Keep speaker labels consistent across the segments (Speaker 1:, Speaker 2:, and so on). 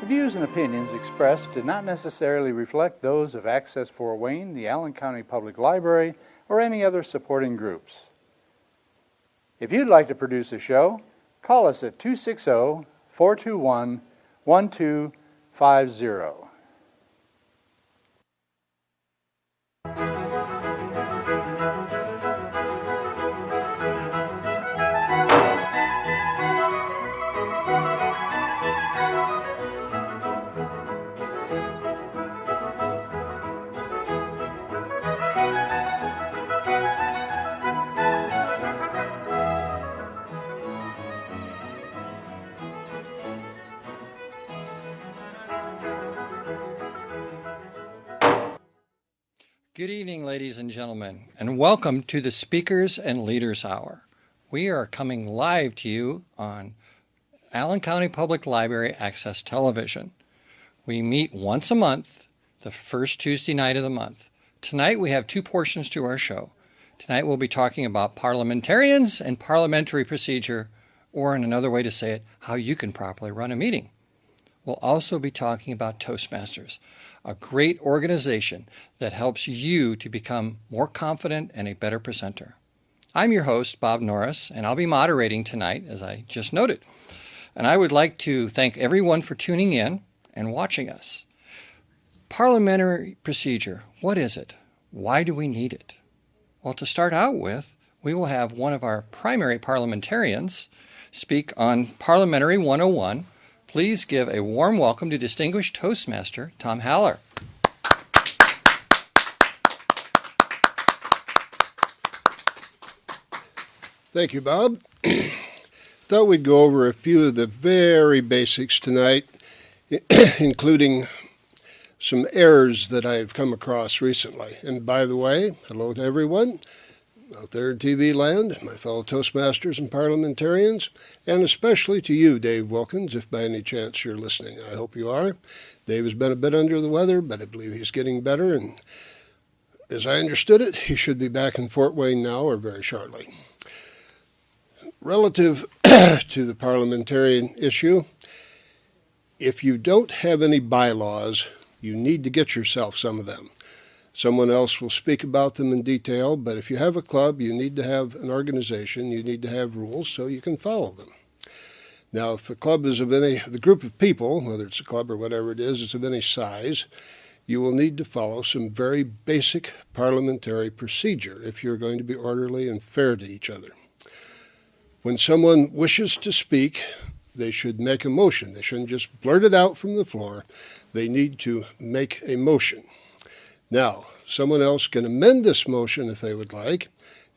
Speaker 1: The views and opinions expressed do not necessarily reflect those of Access Fort Wayne, the Allen County Public Library, or any other supporting groups. If you'd like to produce a show, call us at 260-421-1250.
Speaker 2: Good evening, ladies and gentlemen, and welcome to the Speakers and Leaders Hour. We are coming live to you on Allen County Public Library Access Television. We meet once a month, the first Tuesday night of the month. Tonight we have two portions to our show. Tonight we'll be talking about parliamentarians and parliamentary procedure, or in another way to say it, how you can properly run a meeting. We'll also be talking about Toastmasters, a great organization that helps you to become more confident and a better presenter. I'm your host, Bob Norris, and I'll be moderating tonight, as I just noted. And I would like to thank everyone for tuning in and watching us. Parliamentary procedure, what is it? Why do we need it? Well, to start out with, we will have one of our primary parliamentarians speak on Parliamentary 101. Please give a warm welcome to distinguished Toastmaster Tom Haller.
Speaker 3: Thank you, Bob. Thought we'd go over a few of the very basics tonight, including some errors that I've come across recently. And by the way, hello to everyone out there in TV land, my fellow Toastmasters and parliamentarians, and especially to you, Dave Wilkins, if by any chance you're listening. I hope you are. Dave has been a bit under the weather, but I believe he's getting better, and as I understood it, he should be back in Fort Wayne now or very shortly. Relative to the parliamentarian issue, if you don't have any bylaws, you need to get yourself some of them. Someone else will speak about them in detail, but if you have a club, you need to have an organization, you need to have rules so you can follow them. Now, if a club is the group of people, whether it's a club or whatever it is of any size, you will need to follow some very basic parliamentary procedure if you're going to be orderly and fair to each other. When someone wishes to speak, they should make a motion. They shouldn't just blurt it out from the floor. They need to make a motion. Now, someone else can amend this motion if they would like,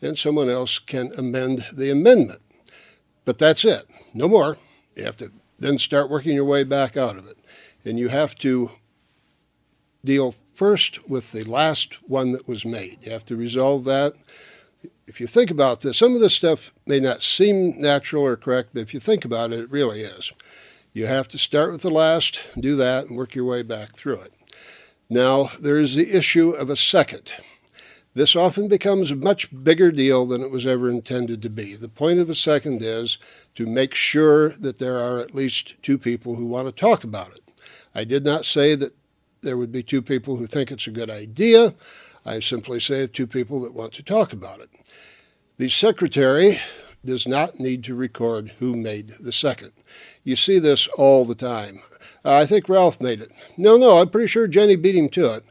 Speaker 3: and someone else can amend the amendment. But that's it. No more. You have to then start working your way back out of it. And you have to deal first with the last one that was made. You have to resolve that. If you think about this, some of this stuff may not seem natural or correct, but if you think about it, it really is. You have to start with the last, do that, and work your way back through it. Now, there is the issue of a second. This often becomes a much bigger deal than it was ever intended to be. The point of a second is to make sure that there are at least two people who want to talk about it. I did not say that there would be two people who think it's a good idea. I simply say two people that want to talk about it. The secretary does not need to record who made the second. You see this all the time. I think Ralph made it. No, I'm pretty sure Jenny beat him to it.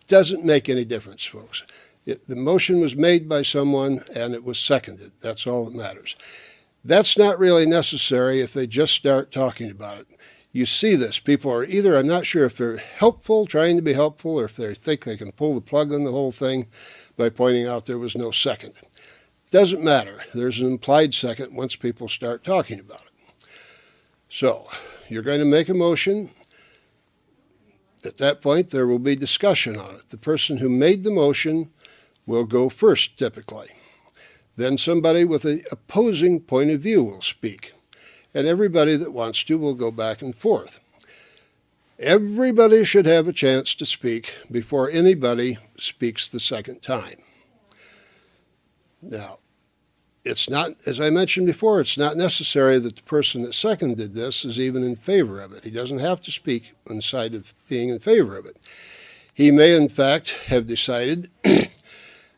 Speaker 3: Doesn't make any difference, folks. The motion was made by someone and it was seconded. That's all that matters. That's not really necessary if they just start talking about it. You see this. People are either, I'm not sure if they're helpful, trying to be helpful, or if they think they can pull the plug on the whole thing by pointing out there was no second. Doesn't matter. There's an implied second once people start talking about it. So, you're going to make a motion. At that point, there will be discussion on it. The person who made the motion will go first, typically. Then somebody with an opposing point of view will speak. And everybody that wants to will go back and forth. Everybody should have a chance to speak before anybody speaks the second time. Now, it's not, as I mentioned before, it's not necessary that the person that seconded this is even in favor of it. He doesn't have to speak on the side of being in favor of it. He may, in fact, have decided that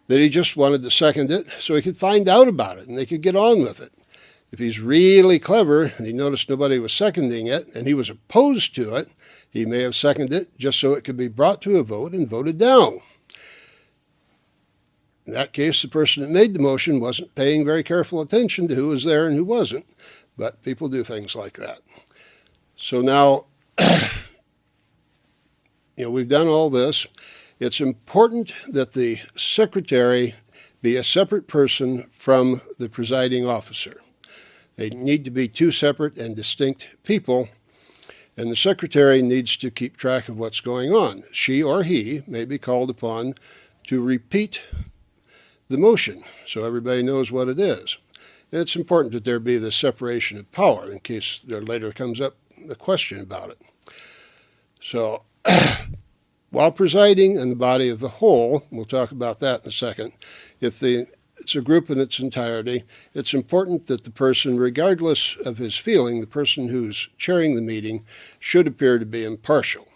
Speaker 3: he just wanted to second it so he could find out about it and they could get on with it. If he's really clever and he noticed nobody was seconding it and he was opposed to it, he may have seconded it just so it could be brought to a vote and voted down. In that case, the person that made the motion wasn't paying very careful attention to who was there and who wasn't, but people do things like that. So now, we've done all this. It's important that the secretary be a separate person from the presiding officer. They need to be two separate and distinct people, and the secretary needs to keep track of what's going on. She or he may be called upon to repeat the motion so everybody knows what it is. It's important that there be the separation of power in case there later comes up a question about it. So while presiding in the body of the whole, we'll talk about that in a second, if it's a group in its entirety, it's important that the person, regardless of his feeling, the person who's chairing the meeting, should appear to be impartial.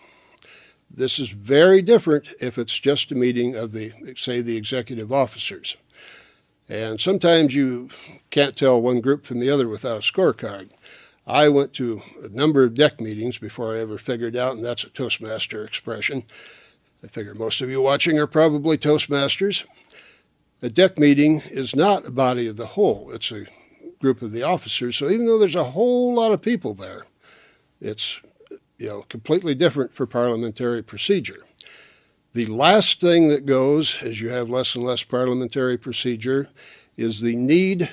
Speaker 3: This is very different if it's just a meeting of the executive officers. And sometimes you can't tell one group from the other without a scorecard. I went to a number of deck meetings before I ever figured out, and that's a Toastmaster expression. I figure most of you watching are probably Toastmasters. A deck meeting is not a body of the whole. It's a group of the officers. So even though there's a whole lot of people there, it's completely different for parliamentary procedure. The last thing that goes, as you have less and less parliamentary procedure, is the need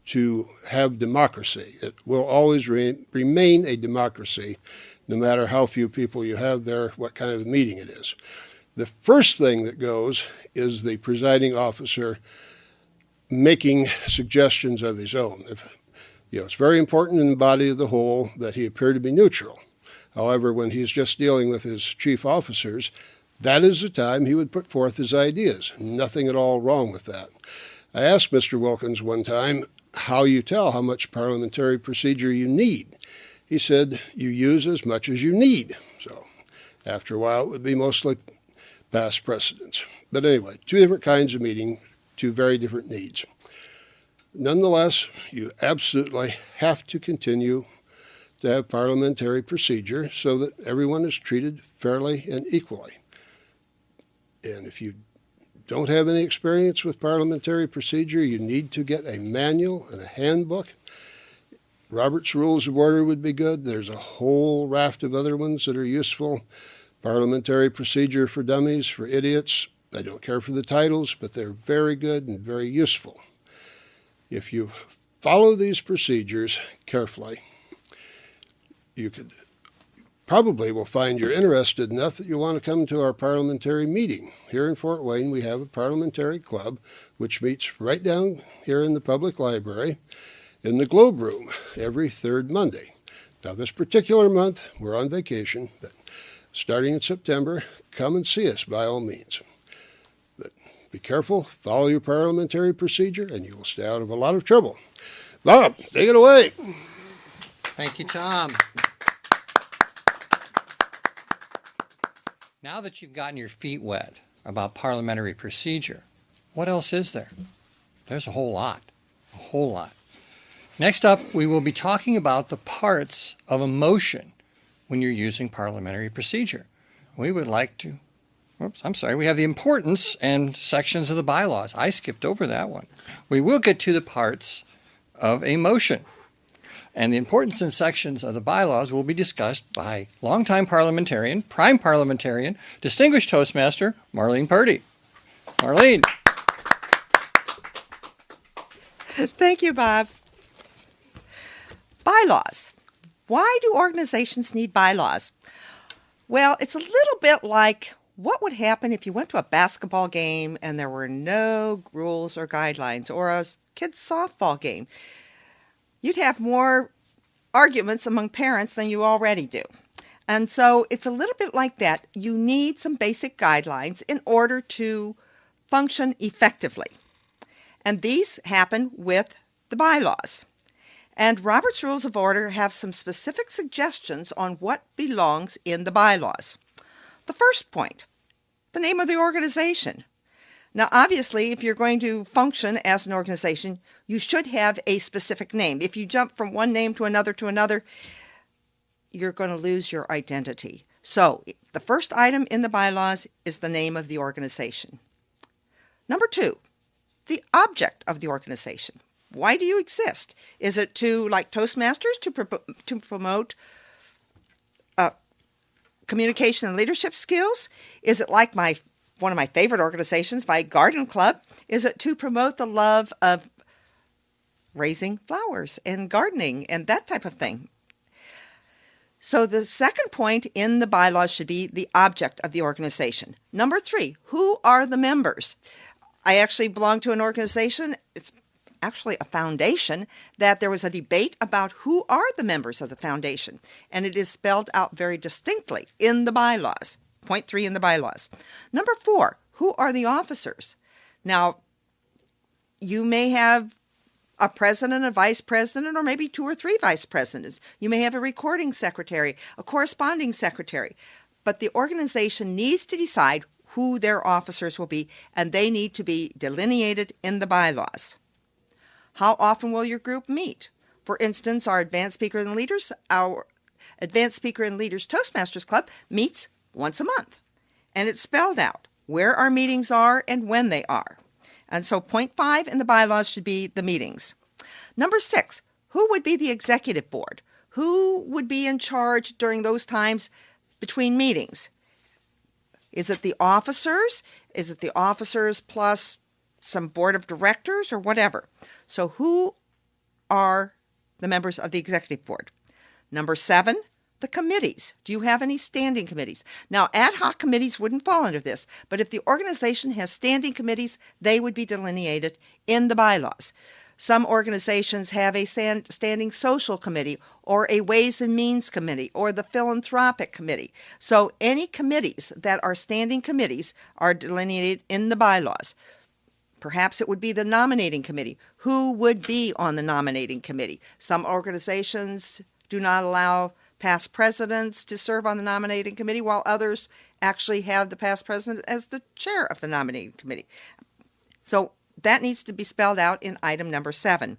Speaker 3: to have democracy. It will always remain a democracy, no matter how few people you have there, what kind of a meeting it is. The first thing that goes is the presiding officer making suggestions of his own. It's very important in the body of the whole that he appear to be neutral. However, when he's just dealing with his chief officers, that is the time he would put forth his ideas. Nothing at all wrong with that. I asked Mr. Wilkins one time how you tell how much parliamentary procedure you need. He said, you use as much as you need. So after a while, it would be mostly past precedents. But anyway, two different kinds of meeting, two very different needs. Nonetheless, you absolutely have to continue to have parliamentary procedure so that everyone is treated fairly and equally. And if you don't have any experience with parliamentary procedure, you need to get a manual and a handbook. Robert's Rules of Order would be good. There's a whole raft of other ones that are useful. Parliamentary Procedure for Dummies, for Idiots. I don't care for the titles, but they're very good and very useful. If you follow these procedures carefully, you could probably will find you're interested enough that you want to come to our parliamentary meeting. Here in Fort Wayne, we have a parliamentary club, which meets right down here in the public library in the Globe Room every third Monday. Now, this particular month, we're on vacation, but starting in September, come and see us by all means. But be careful, follow your parliamentary procedure, and you will stay out of a lot of trouble. Bob, take it away.
Speaker 2: Thank you, Tom. Now that you've gotten your feet wet about parliamentary procedure, what else is there? There's a whole lot. Next up, we will be talking about the parts of a motion when you're using parliamentary procedure. We would like to, we have the importance and sections of the bylaws. I skipped over that one. We will get to the parts of a motion. And the importance and sections of the bylaws will be discussed by longtime parliamentarian, prime parliamentarian, distinguished Toastmaster, Marlene Purdy. Marlene.
Speaker 4: Thank you, Bob. Bylaws. Why do organizations need bylaws? Well, it's a little bit like what would happen if you went to a basketball game and there were no rules or guidelines, or a kids' softball game. You'd have more arguments among parents than you already do. And so it's a little bit like that. You need some basic guidelines in order to function effectively. And these happen with the bylaws. And Robert's Rules of Order have some specific suggestions on what belongs in the bylaws. The first point, the name of the organization. Now, obviously, if you're going to function as an organization, you should have a specific name. If you jump from one name to another, you're going to lose your identity. So, the first item in the bylaws is the name of the organization. Number 2, the object of the organization. Why do you exist? Is it to, like Toastmasters, to promote communication and leadership skills? Is it like one of my favorite organizations, my garden club? Is it to promote the love of raising flowers and gardening and that type of thing? So the second point in the bylaws should be the object of the organization. Number 3, who are the members? I actually belong to an organization, it's actually a foundation, that there was a debate about who are the members of the foundation. And it is spelled out very distinctly in the bylaws. Point 3 in the bylaws. Number 4, who are the officers? Now, you may have a president, a vice president, or maybe 2 or 3 vice presidents. You may have a recording secretary, a corresponding secretary. But the organization needs to decide who their officers will be, and they need to be delineated in the bylaws. How often will your group meet? For instance, our Advanced Speaker and Leaders Toastmasters Club meets once a month. And it's spelled out where our meetings are and when they are. And so point 5 in the bylaws should be the meetings. Number 6, who would be the executive board? Who would be in charge during those times between meetings? Is it the officers? Is it the officers plus some board of directors or whatever? So who are the members of the executive board? Number 7, the committees. Do you have any standing committees? Now, ad hoc committees wouldn't fall under this, but if the organization has standing committees, they would be delineated in the bylaws. Some organizations have a standing social committee or a ways and means committee or the philanthropic committee. So any committees that are standing committees are delineated in the bylaws. Perhaps it would be the nominating committee. Who would be on the nominating committee? Some organizations do not allow past presidents to serve on the nominating committee, while others actually have the past president as the chair of the nominating committee. So that needs to be spelled out in item number 7.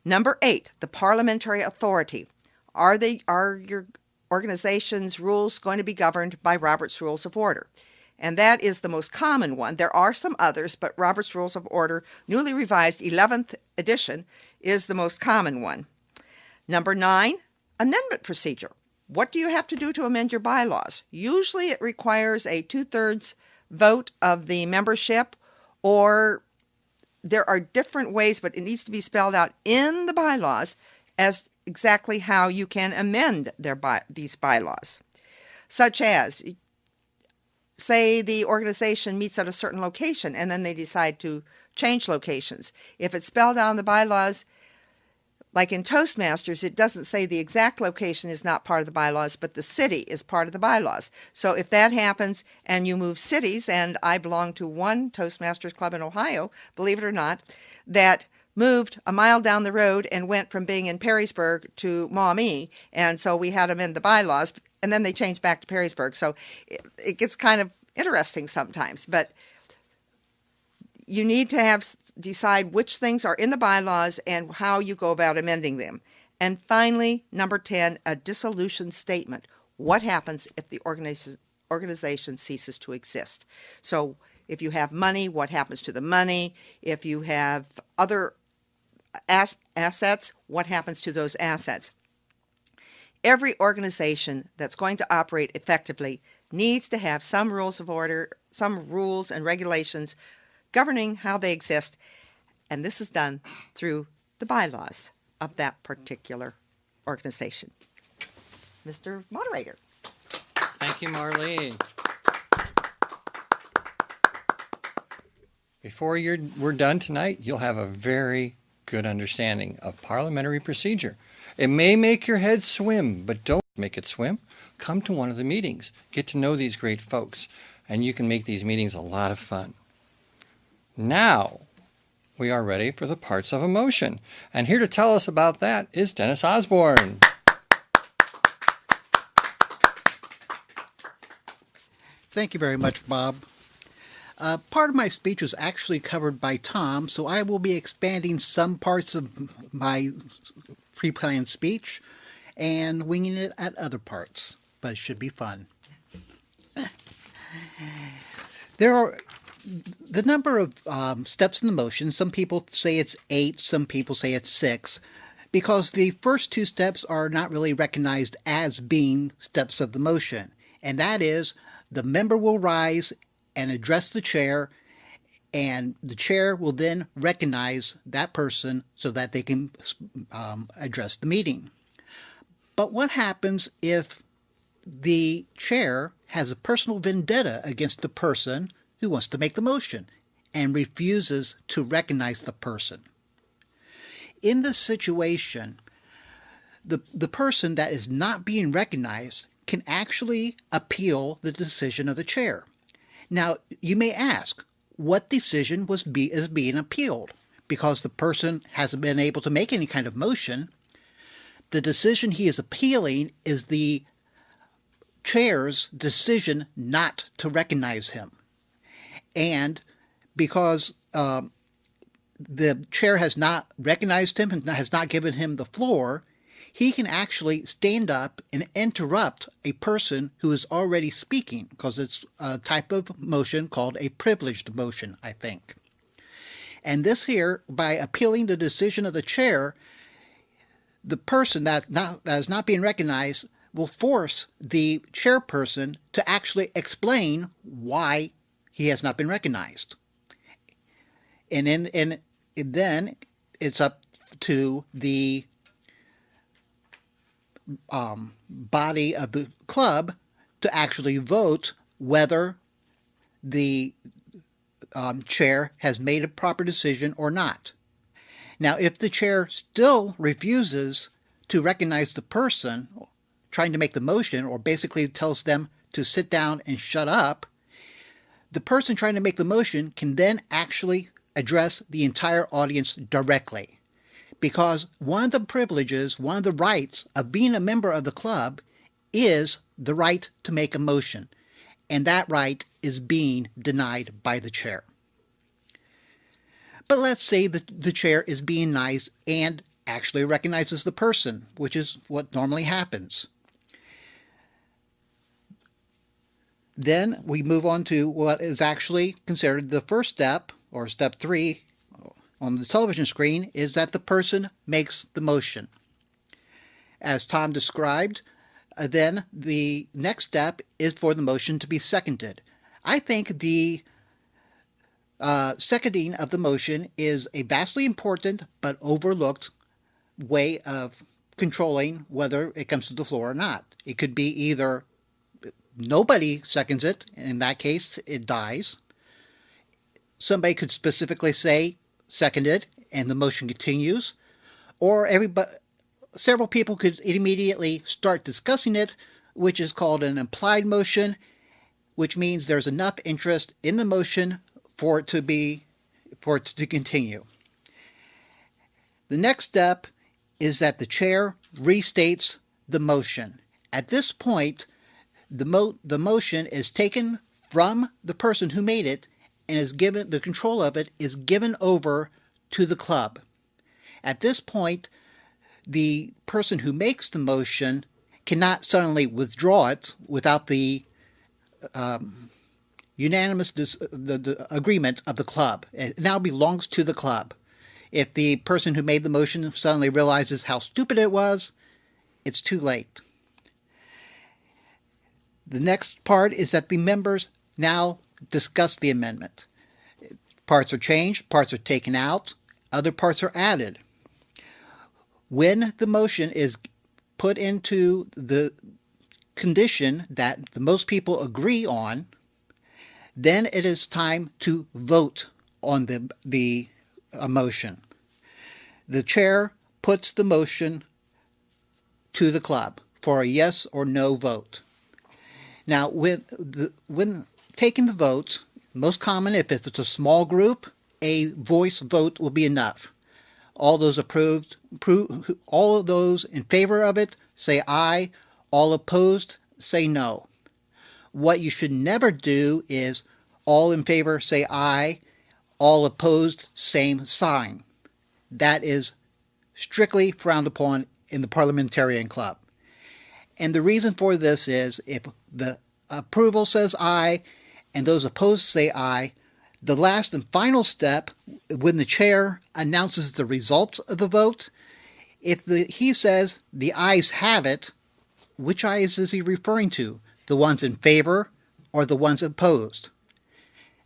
Speaker 4: Number 8, the parliamentary authority. Are your organization's rules going to be governed by Robert's Rules of Order? And that is the most common one. There are some others, but Robert's Rules of Order, newly revised 11th edition, is the most common one. Number 9, amendment procedure. What do you have to do to amend your bylaws? Usually it requires a 2/3 vote of the membership, or there are different ways, but it needs to be spelled out in the bylaws as exactly how you can amend these bylaws. Such as, say the organization meets at a certain location and then they decide to change locations. If it's spelled out in the bylaws, like in Toastmasters, it doesn't say the exact location is not part of the bylaws, but the city is part of the bylaws. So if that happens and you move cities, and I belong to one Toastmasters club in Ohio, believe it or not, that moved a mile down the road and went from being in Perrysburg to Maumee, and so we had them in the bylaws, and then they changed back to Perrysburg. So it gets kind of interesting sometimes, but you need to decide which things are in the bylaws and how you go about amending them. And finally, number 10, a dissolution statement. What happens if the organization ceases to exist? So if you have money, what happens to the money? If you have other assets, what happens to those assets? Every organization that's going to operate effectively needs to have some rules of order, some rules and regulations governing how they exist, and this is done through the bylaws of that particular organization. Mr. Moderator.
Speaker 2: Thank you, Marlene. Before we're done tonight, you'll have a very good understanding of parliamentary procedure. It may make your head swim, but don't make it swim. Come to one of the meetings. Get to know these great folks, and you can make these meetings a lot of fun. Now, we are ready for the parts of a motion. And here to tell us about that is Dennis Osborn.
Speaker 5: Thank you very much, Bob. Part of my speech was actually covered by Tom, so I will be expanding some parts of my pre-planned speech and winging it at other parts, but it should be fun. There are the number of steps in the motion. Some people say it's 8, some people say it's 6, because the first 2 steps are not really recognized as being steps of the motion, and that is the member will rise and address the chair, and the chair will then recognize that person so that they can address the meeting. But what happens if the chair has a personal vendetta against the person who wants to make the motion and refuses to recognize the person? In this situation, the person that is not being recognized can actually appeal the decision of the chair. Now, you may ask, what decision is being appealed? Because the person hasn't been able to make any kind of motion. The decision he is appealing is the chair's decision not to recognize him. And because the chair has not recognized him and has not given him the floor, he can actually stand up and interrupt a person who is already speaking, because it's a type of motion called a privileged motion, I think. And this here, by appealing the decision of the chair, the person that is not being recognized will force the chairperson to actually explain why he has not been recognized. And then it's up to the body of the club to actually vote whether the chair has made a proper decision or not. Now, if the chair still refuses to recognize the person trying to make the motion, or basically tells them to sit down and shut up, the person trying to make the motion can then actually address the entire audience directly. Because one of the privileges, one of the rights of being a member of the club is the right to make a motion. And that right is being denied by the chair. But let's say that the chair is being nice and actually recognizes the person, which is what normally happens. Then we move on to what is actually considered the first step, or step 3, on the television screen, is that the person makes the motion. As Tom described, then the next step is for the motion to be seconded. I think the seconding of the motion is a vastly important but overlooked way of controlling whether it comes to the floor or not. It could be either nobody seconds it, in that case it dies. Somebody could specifically say seconded and the motion continues, or several people could immediately start discussing it, which is called an implied motion, which means there's enough interest in the motion for it to continue. The next step is that the chair restates the motion. At this point, the motion is taken from the person who made it, and is given, the control of it is given over to the club. At this point, the person who makes the motion cannot suddenly withdraw it without the unanimous the agreement of the club. It now belongs to the club. If the person who made the motion suddenly realizes how stupid it was, it's too late. The next part is that the members now discuss the amendment. Parts are changed, parts are taken out, other parts are added. When the motion is put into the condition that the most people agree on, then it is time to vote on the motion. The chair puts the motion to the club for a yes or no vote. Now, when taking the vote, most common if it's a small group, a voice vote will be enough. All those all of those in favor of it say aye. All opposed say no. What you should never do is all in favor say aye. All opposed, same sign. That is strictly frowned upon in the Parliamentarian Club. And the reason for this is if the approval says aye and those opposed say aye, the last and final step, when the chair announces the results of the vote, if he says the ayes have it, which ayes is he referring to? The ones in favor or the ones opposed?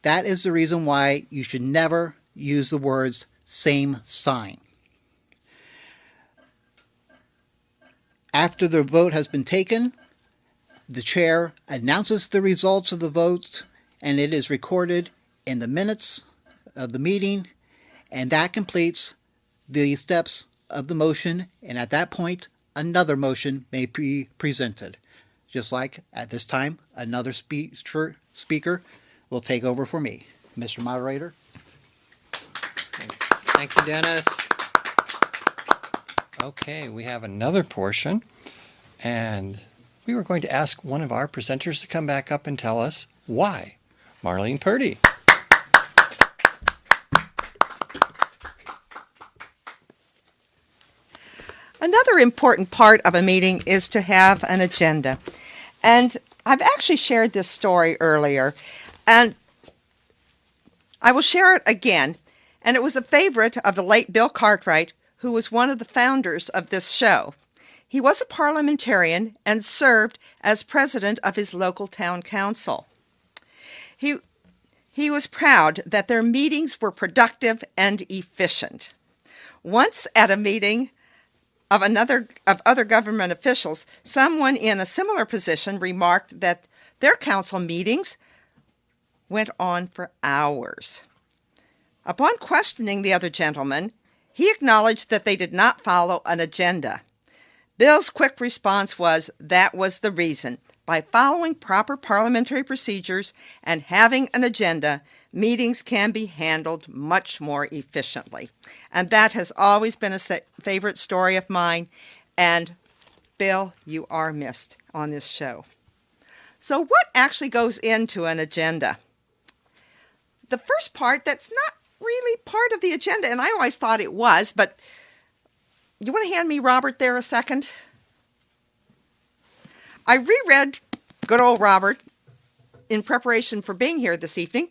Speaker 5: That is the reason why you should never use the words same sign. After the vote has been taken, the chair announces the results of the vote, and it is recorded in the minutes of the meeting, and that completes the steps of the motion, and at that point, another motion may be presented. Just like at this time, another speaker will take over for me. Mr. Moderator.
Speaker 2: Thank you, Dennis. Okay, we have another portion, and we were going to ask one of our presenters to come back up and tell us why. Marlene Purdy.
Speaker 4: Another important part of a meeting is to have an agenda. And I've actually shared this story earlier, and I will share it again. And it was a favorite of the late Bill Cartwright, who was one of the founders of this show. He was a parliamentarian and served as president of his local town council. He was proud that their meetings were productive and efficient. Once at a meeting of other government officials, someone in a similar position remarked that their council meetings went on for hours. Upon questioning the other gentleman, he acknowledged that they did not follow an agenda. Bill's quick response was that was the reason. By following proper parliamentary procedures and having an agenda, meetings can be handled much more efficiently. And that has always been a favorite story of mine. And Bill, you are missed on this show. So what actually goes into an agenda? The first part, that's not really part of the agenda, and I always thought it was, but you want to hand me Robert there a second? I reread good old Robert in preparation for being here this evening,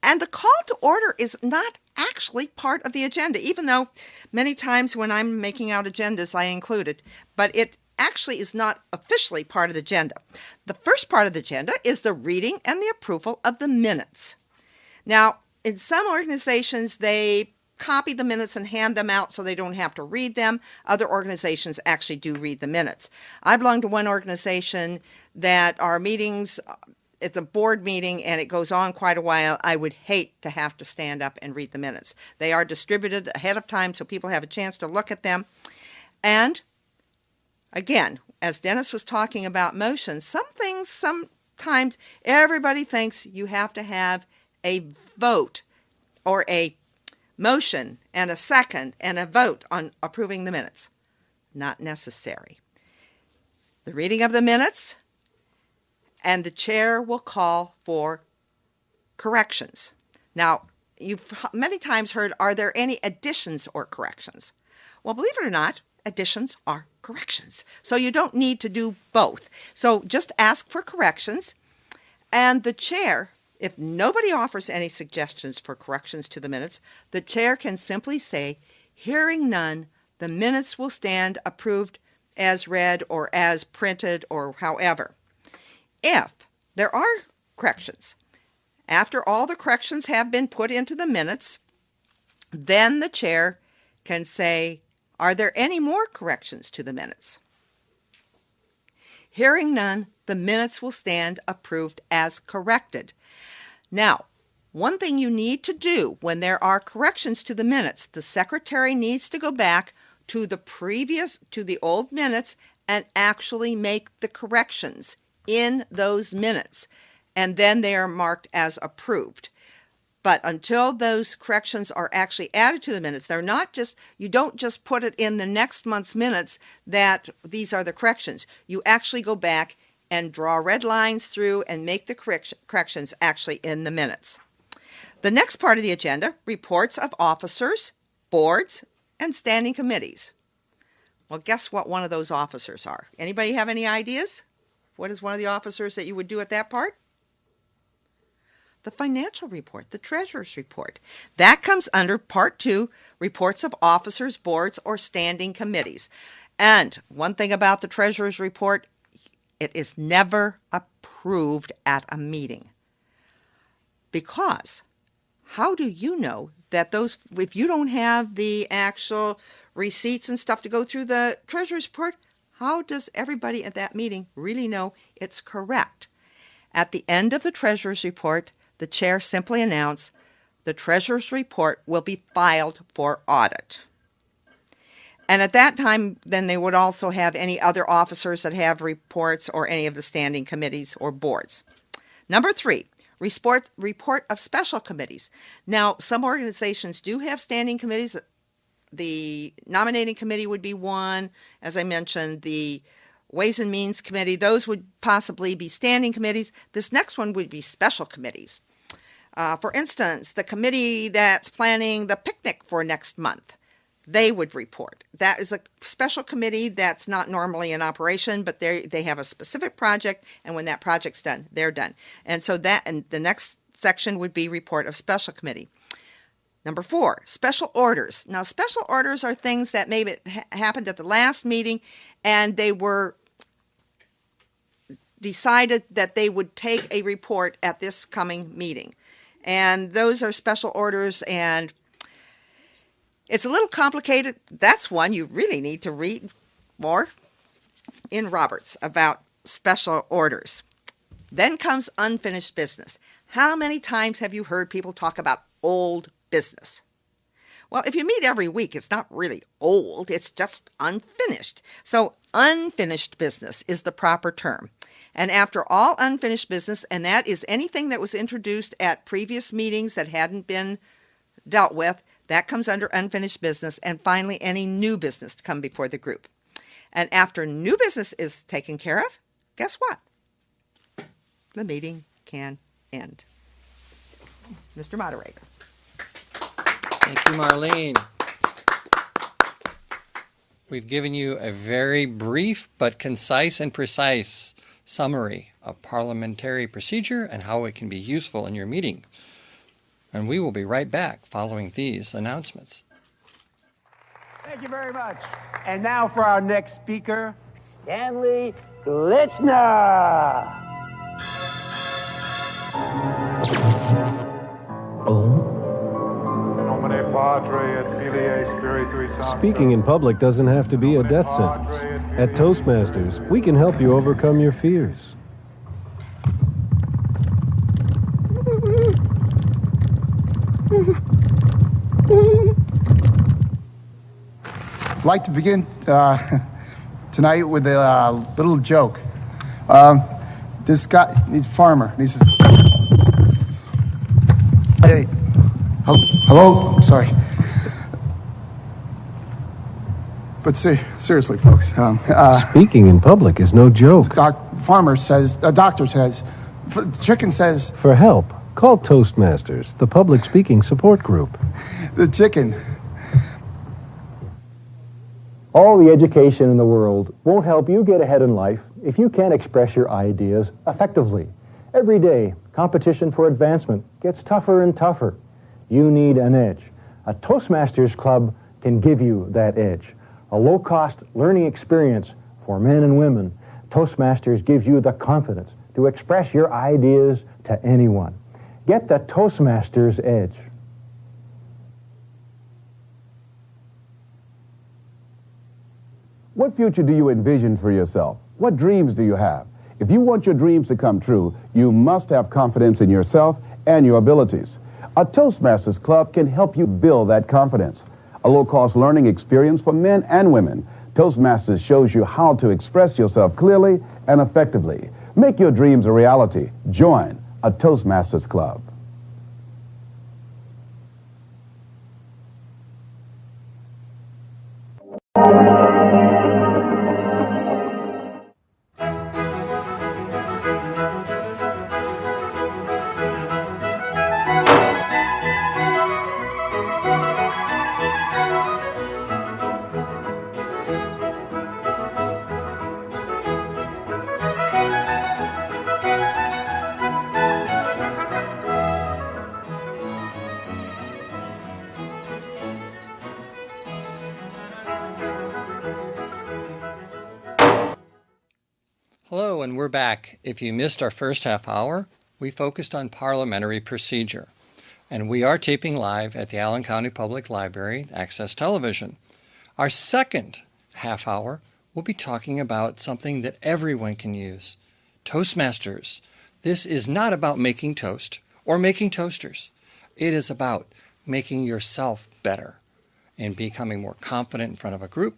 Speaker 4: and the call to order is not actually part of the agenda, even though many times when I'm making out agendas I include it, but it actually is not officially part of the agenda. The first part of the agenda is the reading and the approval of the minutes. Now, in some organizations, they copy the minutes and hand them out so they don't have to read them. Other organizations actually do read the minutes. I belong to one organization that our meetings, it's a board meeting and it goes on quite a while. I would hate to have to stand up and read the minutes. They are distributed ahead of time so people have a chance to look at them. And again, as Dennis was talking about motions, sometimes everybody thinks you have to have a vote or a motion and a second and a vote on approving the minutes. Not necessary. The reading of the minutes, and the chair will call for corrections. Now, you've many times heard, are there any additions or corrections? Well, believe it or not, additions are corrections. So you don't need to do both. So just ask for corrections, and the chair, if nobody offers any suggestions for corrections to the minutes, the chair can simply say, hearing none, the minutes will stand approved as read or as printed or however. If there are corrections, after all the corrections have been put into the minutes, then the chair can say, are there any more corrections to the minutes? Hearing none, the minutes will stand approved as corrected. Now, one thing you need to do when there are corrections to the minutes, the secretary needs to go back to the old minutes and actually make the corrections in those minutes, and then they are marked as approved. But until those corrections are actually added to the minutes, they're not just, you don't just put it in the next month's minutes that these are the corrections. You actually go back and draw red lines through and make the corrections actually in the minutes. The next part of the agenda, reports of officers, boards, and standing committees. Well, guess what one of those officers are? Anybody have any ideas? What is one of the officers that you would do at that part? The financial report, the treasurer's report. That comes under Part 2, reports of officers, boards, or standing committees. And one thing about the treasurer's report, it is never approved at a meeting. Because how do you know that those, if you don't have the actual receipts and stuff to go through the treasurer's report, how does everybody at that meeting really know it's correct? At the end of the treasurer's report, the chair simply announced the treasurer's report will be filed for audit. And at that time, then they would also have any other officers that have reports or any of the standing committees or boards. Number 3, report of special committees. Now, some organizations do have standing committees. The nominating committee would be one. As I mentioned, the Ways and Means Committee, those would possibly be standing committees. This next one would be special committees. For instance, the committee that's planning the picnic for next month, they would report. That is a special committee that's not normally in operation, but they have a specific project, and when that project's done, they're done. And so that, and the next section would be report of special committee. Number 4, special orders. Now, special orders are things that maybe happened at the last meeting, and they were decided that they would take a report at this coming meeting. And those are special orders, and it's a little complicated. That's one you really need to read more in Roberts about special orders. Then comes unfinished business. How many times have you heard people talk about old business? Well, if you meet every week, it's not really old, it's just unfinished. So unfinished business is the proper term. And after all unfinished business, and that is anything that was introduced at previous meetings that hadn't been dealt with, that comes under unfinished business. And finally, any new business to come before the group. And after new business is taken care of, guess what? The meeting can end. Mr. Moderator.
Speaker 2: Thank you, Marlene. We've given you a very brief but concise and precise summary of parliamentary procedure and how it can be useful in your meeting. And we will be right back following these announcements.
Speaker 6: Thank you very much. And now for our next speaker, Stanley Glitchner.
Speaker 7: Speaking in public doesn't have to be a death sentence. At Toastmasters, we can help you overcome your fears.
Speaker 8: I'd like to begin tonight with a little joke. This guy, he's a farmer, and he says, "Hey, hello, sorry." But seriously, folks.
Speaker 7: Speaking in public is no joke.
Speaker 8: Doctor says, chicken says...
Speaker 7: For help, call Toastmasters, the public speaking support group.
Speaker 8: The chicken.
Speaker 9: All the education in the world won't help you get ahead in life if you can't express your ideas effectively. Every day, competition for advancement gets tougher and tougher. You need an edge. A Toastmasters club can give you that edge. A low-cost learning experience for men and women. Toastmasters gives you the confidence to express your ideas to anyone. Get the Toastmasters edge.
Speaker 10: What future do you envision for yourself? What dreams do you have? If you want your dreams to come true, you must have confidence in yourself and your abilities. A Toastmasters Club can help you build that confidence. A low-cost learning experience for men and women. Toastmasters shows you how to express yourself clearly and effectively. Make your dreams a reality. Join a Toastmasters Club.
Speaker 2: Hello, and we're back. If you missed our first half hour, we focused on parliamentary procedure. And we are taping live at the Allen County Public Library, Access Television. Our second half hour, we'll be talking about something that everyone can use, Toastmasters. This is not about making toast or making toasters. It is about making yourself better and becoming more confident in front of a group,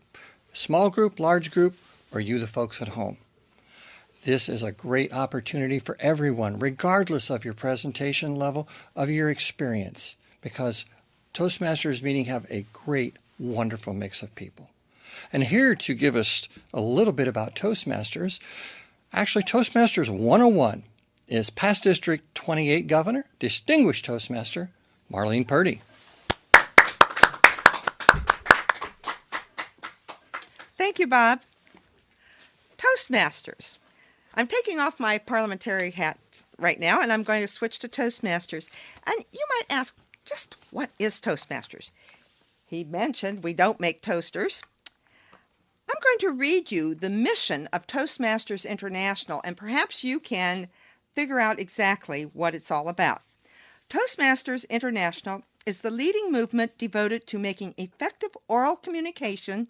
Speaker 2: small group, large group, or you, the folks at home. This is a great opportunity for everyone, regardless of your presentation level, of your experience, because Toastmasters meetings have a great, wonderful mix of people. And here to give us a little bit about Toastmasters, actually Toastmasters 101 is past District 28 Governor, Distinguished Toastmaster, Marlene Purdy.
Speaker 4: Thank you, Bob. Toastmasters. I'm taking off my parliamentary hat right now, and I'm going to switch to Toastmasters. And you might ask, just what is Toastmasters? He mentioned we don't make toasters. I'm going to read you the mission of Toastmasters International, and perhaps you can figure out exactly what it's all about. Toastmasters International is the leading movement devoted to making effective oral communication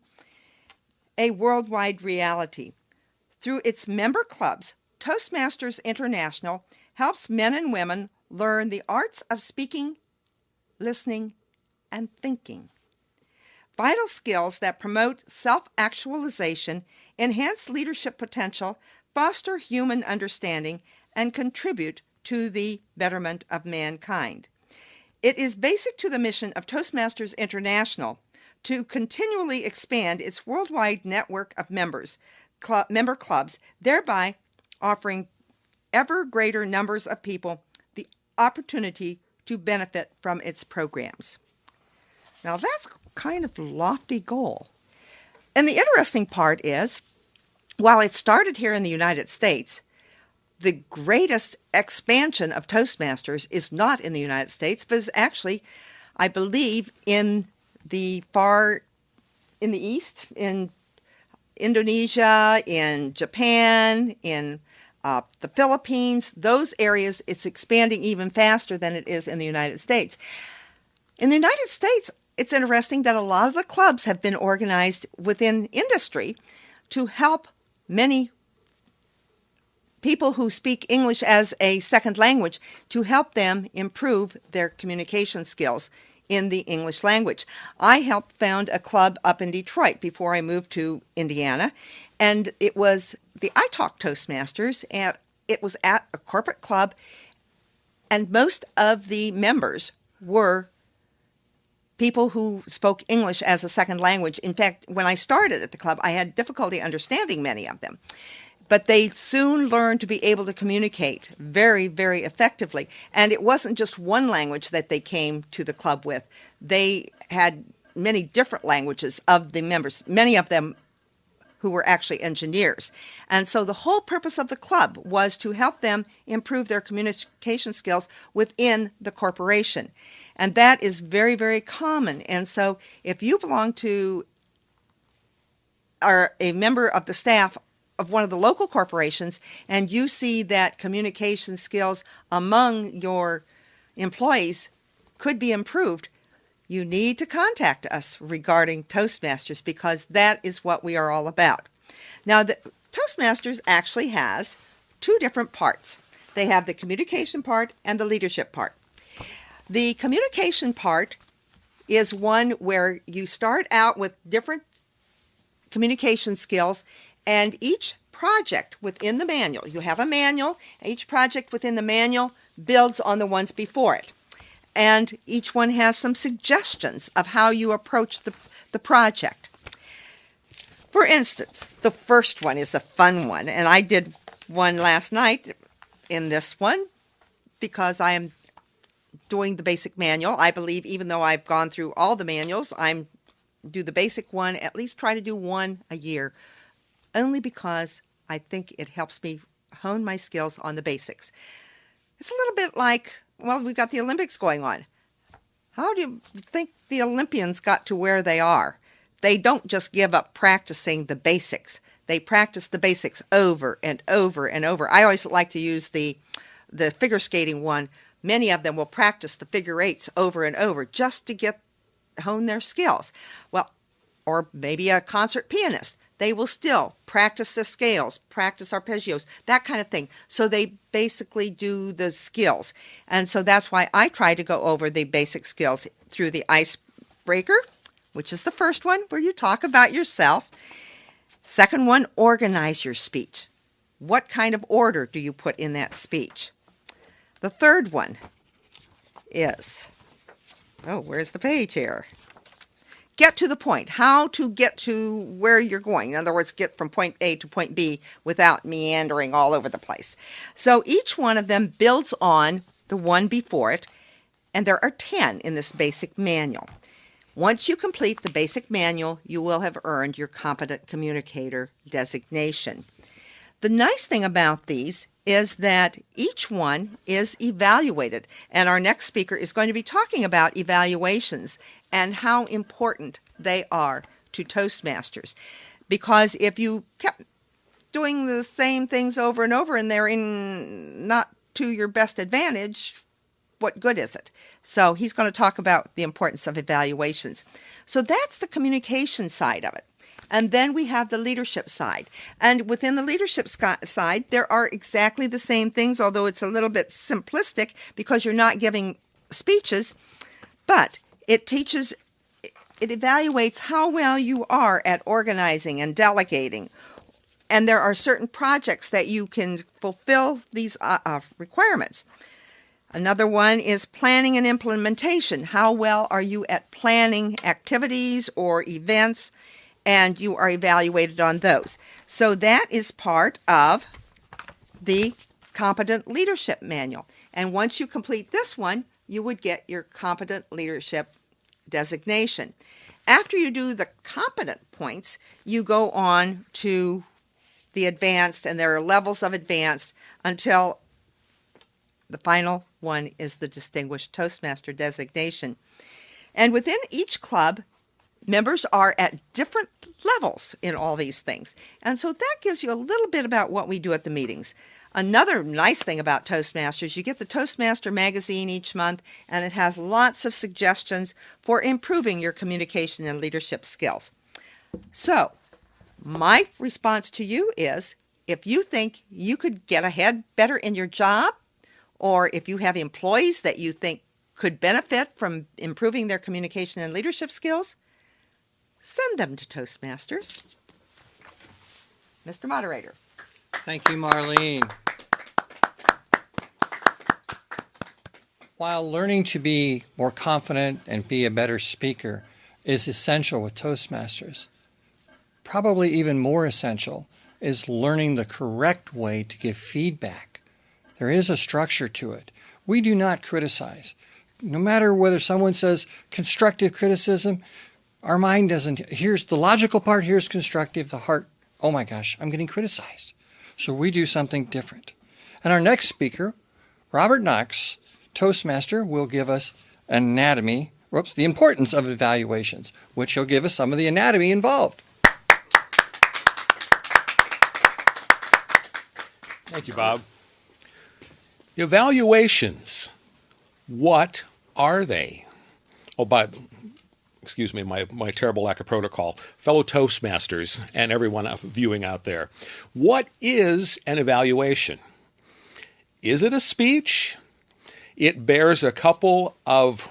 Speaker 4: a worldwide reality. Through its member clubs, Toastmasters International helps men and women learn the arts of speaking, listening, and thinking. Vital skills that promote self-actualization, enhance leadership potential, foster human understanding, and contribute to the betterment of mankind. It is basic to the mission of Toastmasters International to continually expand its worldwide network of member clubs, thereby offering ever greater numbers of people the opportunity to benefit from its programs. Now that's kind of a lofty goal. And the interesting part is, while it started here in the United States, the greatest expansion of Toastmasters is not in the United States, but is actually, I believe, in the East, in Indonesia, in Japan, in the Philippines, those areas, it's expanding even faster than it is in the United States. In the United States, it's interesting that a lot of the clubs have been organized within industry to help many people who speak English as a second language, to help them improve their communication skills in the English language. I helped found a club up in Detroit before I moved to Indiana, and it was the iTalk Toastmasters, and it was at a corporate club, and most of the members were people who spoke English as a second language. In fact, when I started at the club, I had difficulty understanding many of them. But they soon learned to be able to communicate very, very effectively. And it wasn't just one language that they came to the club with. They had many different languages of the members, many of them who were actually engineers. And so the whole purpose of the club was to help them improve their communication skills within the corporation. And that is very, very common. And so if you belong to, are a member of the staff of one of the local corporations, and you see that communication skills among your employees could be improved, you need to contact us regarding Toastmasters, because that is what we are all about. Now, the Toastmasters actually has two different parts. They have the communication part and the leadership part. The communication part is one where you start out with different communication skills, and each project within the manual, you have a manual, each project within the manual builds on the ones before it. And each one has some suggestions of how you approach the project. For instance, the first one is a fun one, and I did one last night in this one because I am doing the basic manual. I believe even though I've gone through all the manuals, I'm do the basic one, at least try to do one a year, only because I think it helps me hone my skills on the basics. It's a little bit like, well, we've got the Olympics going on. How do you think the Olympians got to where they are? They don't just give up practicing the basics. They practice the basics over and over and over. I always like to use the figure skating one. Many of them will practice the figure eights over and over just to hone their skills. Well, or maybe a concert pianist. They will still practice the scales, practice arpeggios, that kind of thing. So they basically do the skills. And so that's why I try to go over the basic skills through the icebreaker, which is the first one where you talk about yourself. Second one, organize your speech. What kind of order do you put in that speech? The third one is, where's the page here? Get to the point. How to get to where you're going. In other words, get from point A to point B without meandering all over the place. So each one of them builds on the one before it, and there are 10 in this basic manual. Once you complete the basic manual, you will have earned your competent communicator designation. The nice thing about these is that each one is evaluated, and our next speaker is going to be talking about evaluations and how important they are to Toastmasters. Because if you kept doing the same things over and over and they're not to your best advantage, what good is it? So he's going to talk about the importance of evaluations. So that's the communication side of it. And then we have the leadership side. And within the leadership side, there are exactly the same things, although it's a little bit simplistic because you're not giving speeches, but it evaluates how well you are at organizing and delegating. And there are certain projects that you can fulfill these requirements. Another one is planning and implementation. How well are you at planning activities or events? And you are evaluated on those. So that is part of the Competent Leadership Manual. And once you complete this one, you would get your Competent Leadership designation. After you do the competent points, you go on to the advanced, and there are levels of advanced until the final one is the Distinguished Toastmaster designation. And within each club, members are at different levels in all these things. And so that gives you a little bit about what we do at the meetings. Another nice thing about Toastmasters, you get the Toastmaster magazine each month, and it has lots of suggestions for improving your communication and leadership skills. So, my response to you is, if you think you could get ahead better in your job, or if you have employees that you think could benefit from improving their communication and leadership skills, send them to Toastmasters. Mr. Moderator.
Speaker 2: Thank you, Marlene. While learning to be more confident and be a better speaker is essential with Toastmasters, probably even more essential is learning the correct way to give feedback. There is a structure to it. We do not criticize. No matter whether someone says constructive criticism, our mind doesn't. Here's the logical part, here's constructive, the heart, oh my gosh, I'm getting criticized. So we do something different. And our next speaker, Robert Knox, Toastmaster, will give us the importance of evaluations, which he'll give us some of the anatomy involved.
Speaker 11: Thank you, Bob. Evaluations. What are they? Excuse me, my terrible lack of protocol. Fellow Toastmasters and everyone viewing out there. What is an evaluation? Is it a speech? It bears a couple of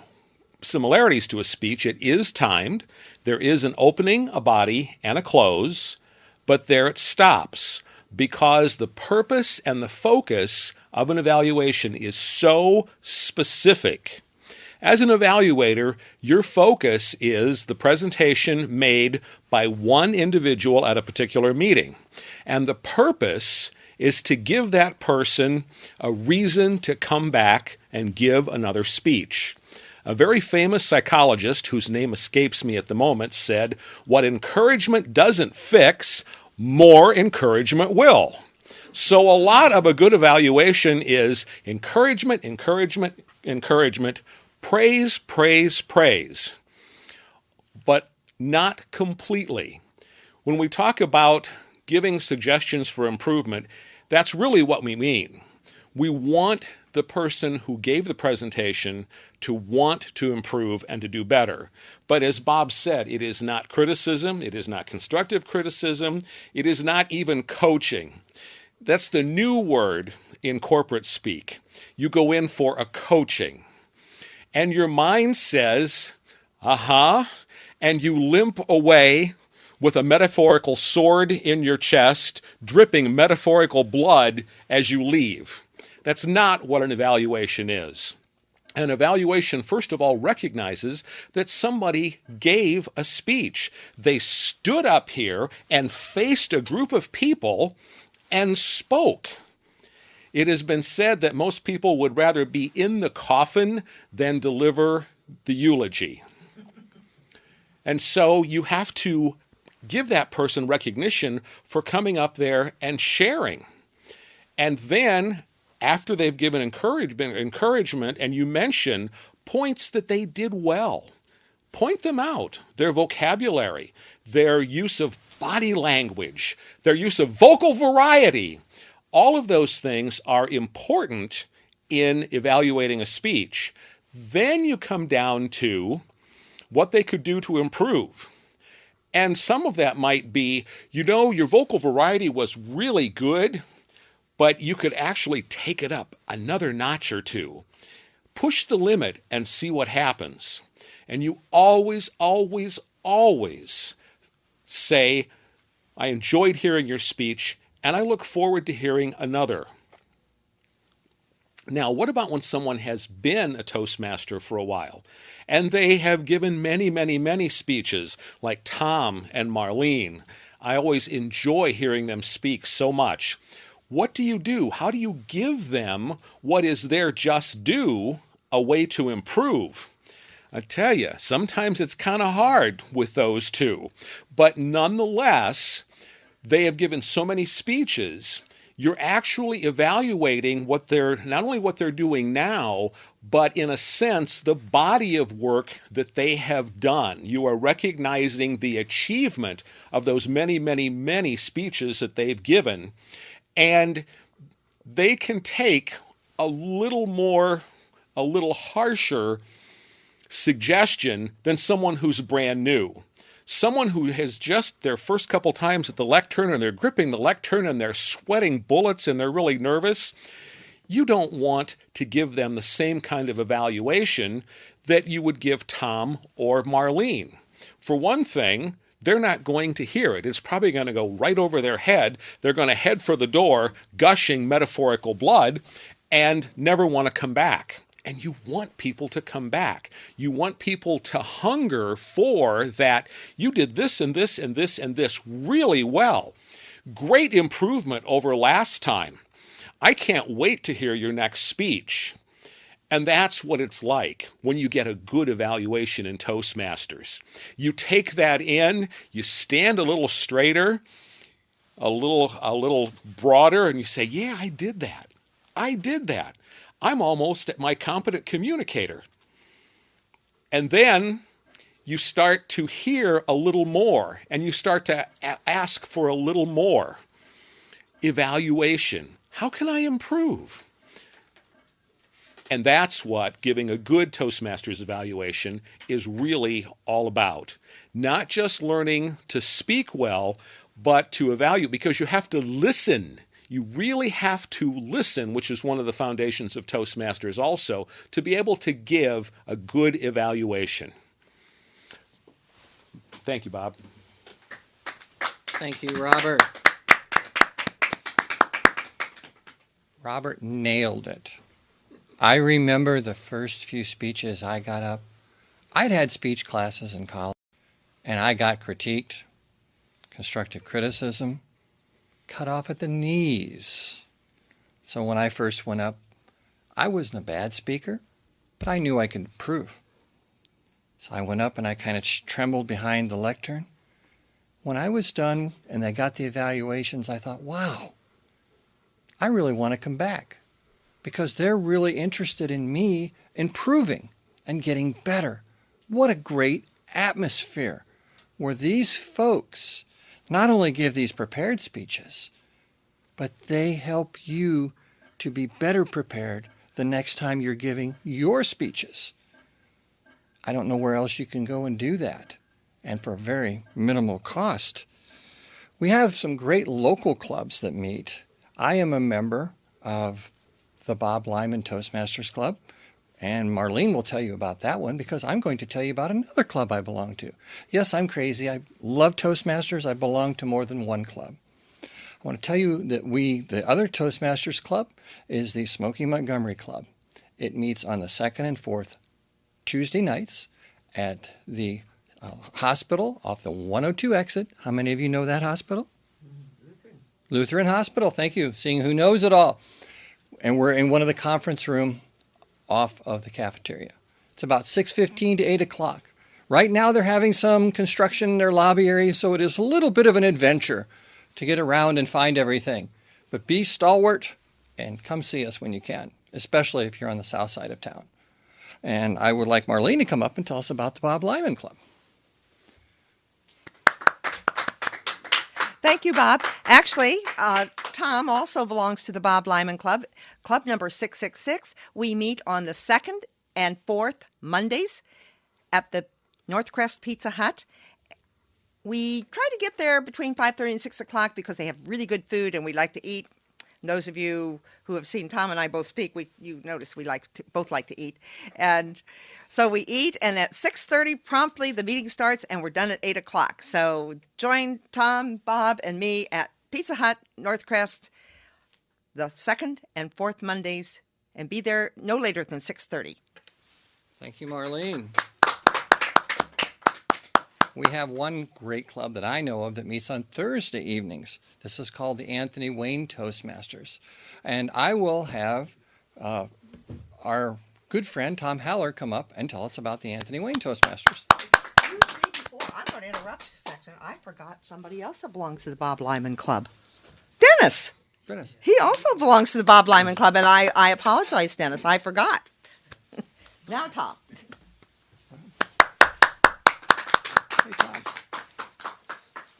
Speaker 11: similarities to a speech. It is timed. There is an opening, a body, and a close, but there it stops because the purpose and the focus of an evaluation is so specific. As an evaluator, your focus is the presentation made by one individual at a particular meeting. And the purpose is to give that person a reason to come back and give another speech. A very famous psychologist, whose name escapes me at the moment, said, "What encouragement doesn't fix, more encouragement will." So a lot of a good evaluation is encouragement, encouragement, encouragement, praise, praise, praise, but not completely. When we talk about giving suggestions for improvement, that's really what we mean. We want the person who gave the presentation to want to improve and to do better. But as Bob said, it is not criticism, it is not constructive criticism, it is not even coaching. That's the new word in corporate speak. You go in for a coaching, and your mind says, and you limp away with a metaphorical sword in your chest, dripping metaphorical blood as you leave. That's not what an evaluation is. An evaluation, first of all, recognizes that somebody gave a speech. They stood up here and faced a group of people and spoke. It has been said that most people would rather be in the coffin than deliver the eulogy. And so you have to give that person recognition for coming up there and sharing. And then, after they've given encouragement and you mention points that they did well, point them out. Their vocabulary, their use of body language, their use of vocal variety. All of those things are important in evaluating a speech. Then you come down to what they could do to improve. And some of that might be, your vocal variety was really good, but you could actually take it up another notch or two. Push the limit and see what happens. And you always, always, always say, I enjoyed hearing your speech, and I look forward to hearing another. Now, what about when someone has been a Toastmaster for a while, and they have given many, many, many speeches, like Tom and Marlene? I always enjoy hearing them speak so much. What do you do? How do you give them what is their just due, a way to improve? I tell you, sometimes it's kind of hard with those two. But nonetheless, they have given so many speeches, you're actually evaluating not only what they're doing now, but in a sense, the body of work that they have done. You are recognizing the achievement of those many, many, many speeches that they've given. And they can take a little harsher suggestion than someone who's brand new. Someone who has just their first couple times at the lectern, and they're gripping the lectern and they're sweating bullets and they're really nervous. You don't want to give them the same kind of evaluation that you would give Tom or Marlene. For one thing, they're not going to hear it. It's probably going to go right over their head. They're going to head for the door, gushing metaphorical blood, and never want to come back. And you want people to come back. You want people to hunger for that. You did this and this and this and this really well. Great improvement over last time. I can't wait to hear your next speech. And that's what it's like when you get a good evaluation in Toastmasters. You take that in, you stand a little straighter, a little broader, and you say, yeah, I did that. I did that. I'm almost at my competent communicator. And then you start to hear a little more, and you start to ask for a little more. Evaluation. How can I improve? And that's what giving a good Toastmasters evaluation is really all about. Not just learning to speak well, but to evaluate, because you have to listen. You really have to listen, which is one of the foundations of Toastmasters also, to be able to give a good evaluation. Thank you, Bob.
Speaker 2: Thank you, Robert. Robert nailed it. I remember the first few speeches I got up. I'd had speech classes in college, and I got critiqued, constructive criticism, cut off at the knees. So when I first went up, I wasn't a bad speaker, but I knew I could improve. So I went up and I kind of trembled behind the lectern. When I was done and I got the evaluations, I thought, wow, I really want to come back, because they're really interested in me improving and getting better. What a great atmosphere where these folks not only give these prepared speeches, but they help you to be better prepared the next time you're giving your speeches. I don't know where else you can go and do that, and for a very minimal cost. We have some great local clubs that meet. I am a member of the Bob Lyman Toastmasters Club, and Marlene will tell you about that one because I'm going to tell you about another club I belong to. Yes, I'm crazy. I love Toastmasters. I belong to more than one club. I want to tell you that the other Toastmasters Club is the Smokey Montgomery Club. It meets on the second and fourth Tuesday nights at the hospital off the 102 exit. How many of you know that hospital? Lutheran Hospital. Thank you. Seeing who knows it all. And we're in one of the conference room off of the cafeteria. It's about 6:15 to 8 o'clock. Right now they're having some construction in their lobby area, so it is a little bit of an adventure to get around and find everything. But be stalwart and come see us when you can, especially if you're on the south side of town. And I would like Marlene to come up and tell us about the Bob Lyman Club.
Speaker 4: Thank you, Bob. Actually, Tom also belongs to the Bob Lyman Club, club number 666. We meet on the second and fourth Mondays at the Northcrest Pizza Hut. We try to get there between 5:30 and 6 o'clock because they have really good food and we like to eat. Those of you who have seen Tom and I both speak, you notice we both like to eat. And so we eat, and at 6:30 promptly the meeting starts, and we're done at 8 o'clock. So join Tom, Bob, and me at Pizza Hut, Northcrest, the second and fourth Mondays, and be there no later than 6:30.
Speaker 2: Thank you, Marlene. We have one great club that I know of that meets on Thursday evenings. This is called the Anthony Wayne Toastmasters. And I will have our good friend Tom Haller come up and tell us about the Anthony Wayne Toastmasters.
Speaker 4: Excuse me, before I'm going to interrupt a second. I forgot somebody else that belongs to the Bob Lyman Club. Dennis.
Speaker 2: Dennis.
Speaker 4: He also belongs to the Bob Lyman Club, and I apologize, Dennis. I forgot. Now, Tom.
Speaker 2: Hey, Tom.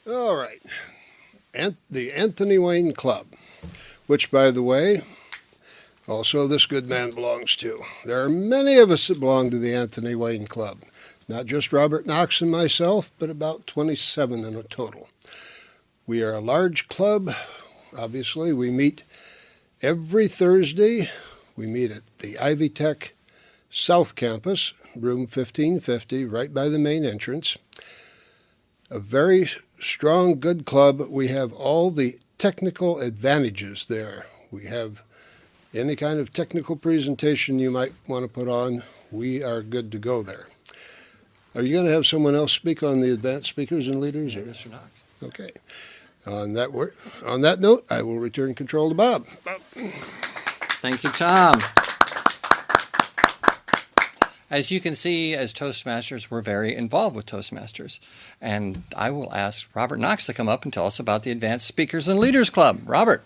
Speaker 3: All right. The Anthony Wayne Club, which, by the way, also this good man belongs to. There are many of us that belong to the Anthony Wayne Club. Not just Robert Knox and myself, but about 27 in a total. We are a large club. Obviously, we meet every Thursday. We meet at the Ivy Tech South Campus, room 1550, right by the main entrance. A very strong, good club. We have all the technical advantages there. We have any kind of technical presentation you might want to put on. We are good to go there. Are you going to have someone else speak on the advanced speakers and leaders?
Speaker 2: Yeah, Mr. Knox.
Speaker 3: Okay. On that note, I will return control to Bob. Bob.
Speaker 2: Thank you, Tom. As you can see, as Toastmasters, we're very involved with Toastmasters. And I will ask Robert Knox to come up and tell us about the Advanced Speakers and Leaders Club. Robert.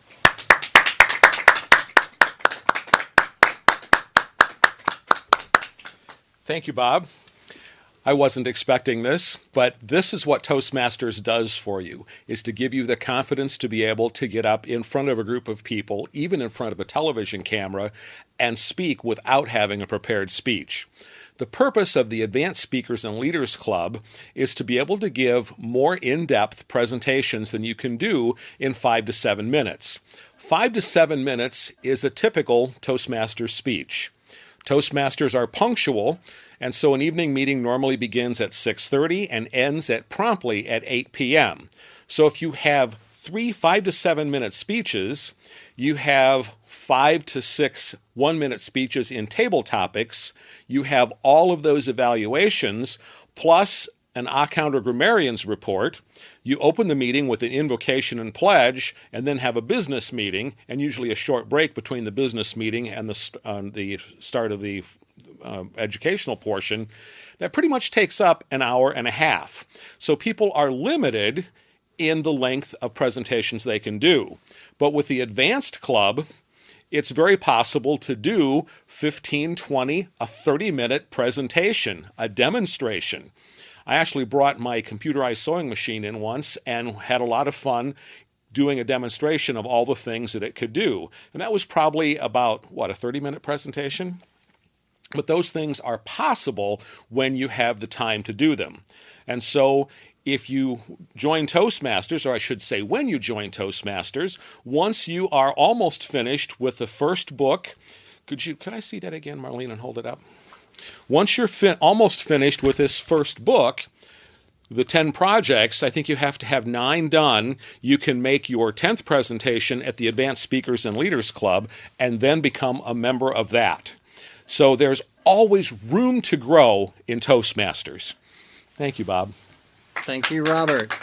Speaker 11: Thank you, Bob. I wasn't expecting this, but this is what Toastmasters does for you, is to give you the confidence to be able to get up in front of a group of people, even in front of a television camera, and speak without having a prepared speech. The purpose of the Advanced Speakers and Leaders Club is to be able to give more in-depth presentations than you can do in 5 to 7 minutes. 5 to 7 minutes is a typical Toastmaster speech. Toastmasters are punctual, and so an evening meeting normally begins at 6:30 and ends promptly at 8 p.m. So if you have 3 5 to 7 minute speeches, you have 5 to 6 1-minute speeches in table topics, you have all of those evaluations, plus an A-Counter Grammarian's report. You open the meeting with an invocation and pledge, and then have a business meeting, and usually a short break between the business meeting and the start of the educational portion. That pretty much takes up an hour and a half. So people are limited in the length of presentations they can do. But with the Advanced Club, it's very possible to do 15, 20, a 30-minute presentation, a demonstration. I actually brought my computerized sewing machine in once and had a lot of fun doing a demonstration of all the things that it could do. And that was probably about, a 30-minute presentation? But those things are possible when you have the time to do them. And so if you join Toastmasters, or I should say when you join Toastmasters, once you are almost finished with the first book, could I see that again, Marlene, and hold it up? Once you're almost finished with this first book, the 10 projects, I think you have to have 9 done. You can make your 10th presentation at the Advanced Speakers and Leaders Club and then become a member of that. So there's always room to grow in Toastmasters. Thank you, Bob.
Speaker 2: Thank you, Robert.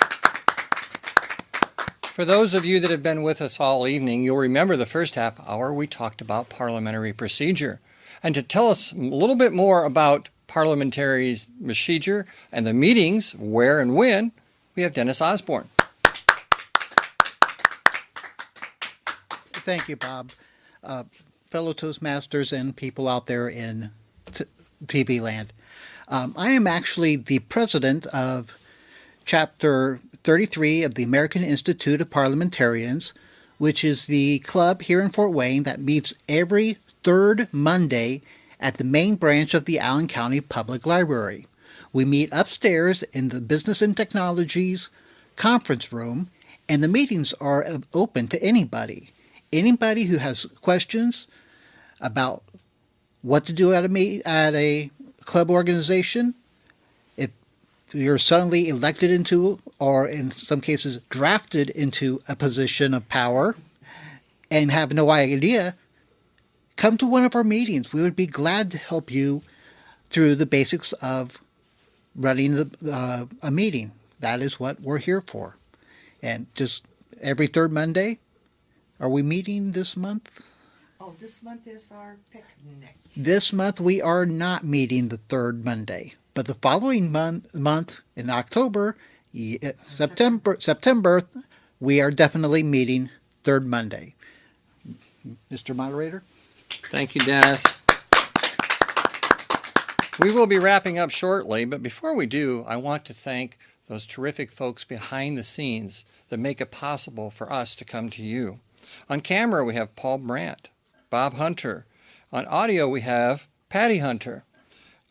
Speaker 2: For those of you that have been with us all evening, you'll remember the first half hour we talked about parliamentary procedure. And to tell us a little bit more about parliamentary procedure and the meetings, where and when, we have Dennis Osborn.
Speaker 5: Thank you, Bob. Fellow Toastmasters and people out there in TV land. I am actually the president of Chapter 33 of the American Institute of Parliamentarians, which is the club here in Fort Wayne that meets every third Monday at the main branch of the Allen County Public Library. We meet upstairs in the Business and Technologies conference room, and the meetings are open to anybody. Anybody who has questions about what to do at a club organization, if you're suddenly elected into, or in some cases drafted into, a position of power and have no idea, come to one of our meetings. We would be glad to help you through the basics of running a meeting. That is what we're here for. And just every third Monday. Are we meeting this month?
Speaker 4: Oh, this month is our picnic.
Speaker 5: This month we are not meeting the third Monday. But the following month in October, September, we are definitely meeting third Monday. Mr. Moderator?
Speaker 2: Thank you, Dennis. We will be wrapping up shortly, but before we do, I want to thank those terrific folks behind the scenes that make it possible for us to come to you. On camera, we have Paul Brandt, Bob Hunter. On audio, we have Patty Hunter.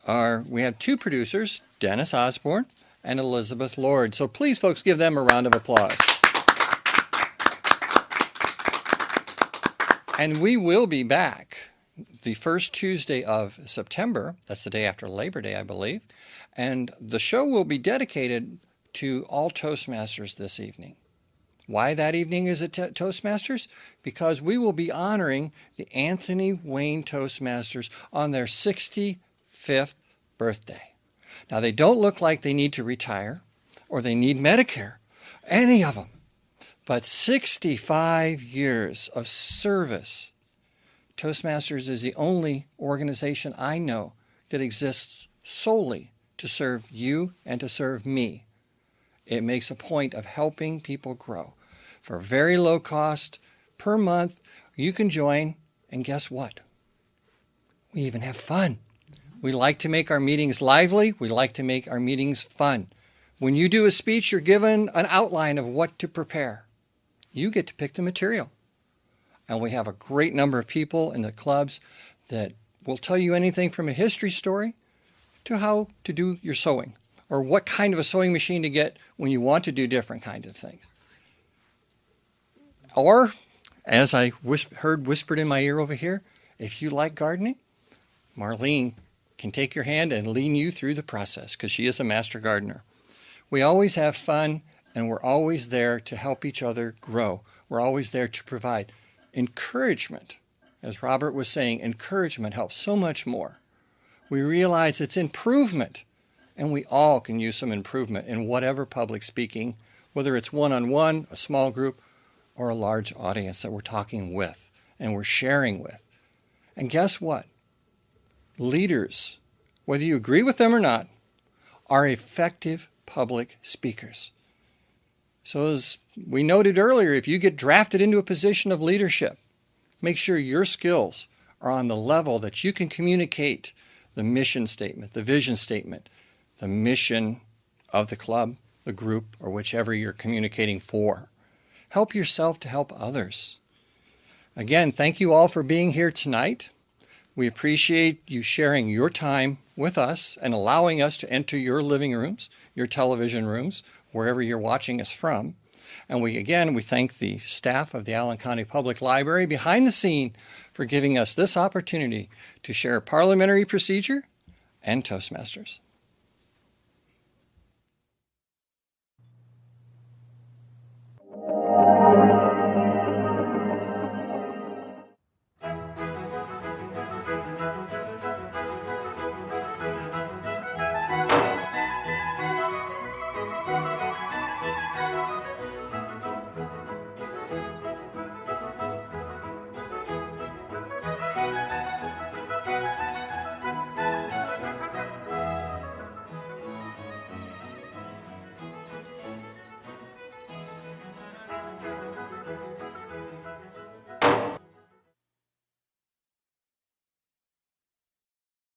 Speaker 2: We have 2 producers, Dennis Osborn and Elizabeth Lord. So please, folks, give them a round of applause. And we will be back the first Tuesday of September. That's the day after Labor Day, I believe. And the show will be dedicated to all Toastmasters this evening. Why that evening is it Toastmasters? Because we will be honoring the Anthony Wayne Toastmasters on their 65th birthday. Now, they don't look like they need to retire or they need Medicare, any of them. But 65 years of service. Toastmasters is the only organization I know that exists solely to serve you and to serve me. It makes a point of helping people grow. For very low cost per month, you can join, and guess what? We even have fun. We like to make our meetings lively. We like to make our meetings fun. When you do a speech, you're given an outline of what to prepare. You get to pick the material. And we have a great number of people in the clubs that will tell you anything from a history story to how to do your sewing, or what kind of a sewing machine to get when you want to do different kinds of things. Or, as I heard whispered in my ear over here, if you like gardening, Marlene can take your hand and lead you through the process, because she is a master gardener. We always have fun, and we're always there to help each other grow. We're always there to provide encouragement. As Robert was saying, encouragement helps so much more. We realize it's improvement, and we all can use some improvement in whatever public speaking, whether it's one-on-one, a small group, or a large audience that we're talking with and we're sharing with. And guess what? Leaders, whether you agree with them or not, are effective public speakers. So as we noted earlier, if you get drafted into a position of leadership, make sure your skills are on the level that you can communicate the mission statement, the vision statement, the mission of the club, the group, or whichever you're communicating for. Help yourself to help others. Again, thank you all for being here tonight. We appreciate you sharing your time with us and allowing us to enter your living rooms, your television rooms, wherever you're watching us from. And we thank the staff of the Allen County Public Library behind the scene for giving us this opportunity to share parliamentary procedure and Toastmasters.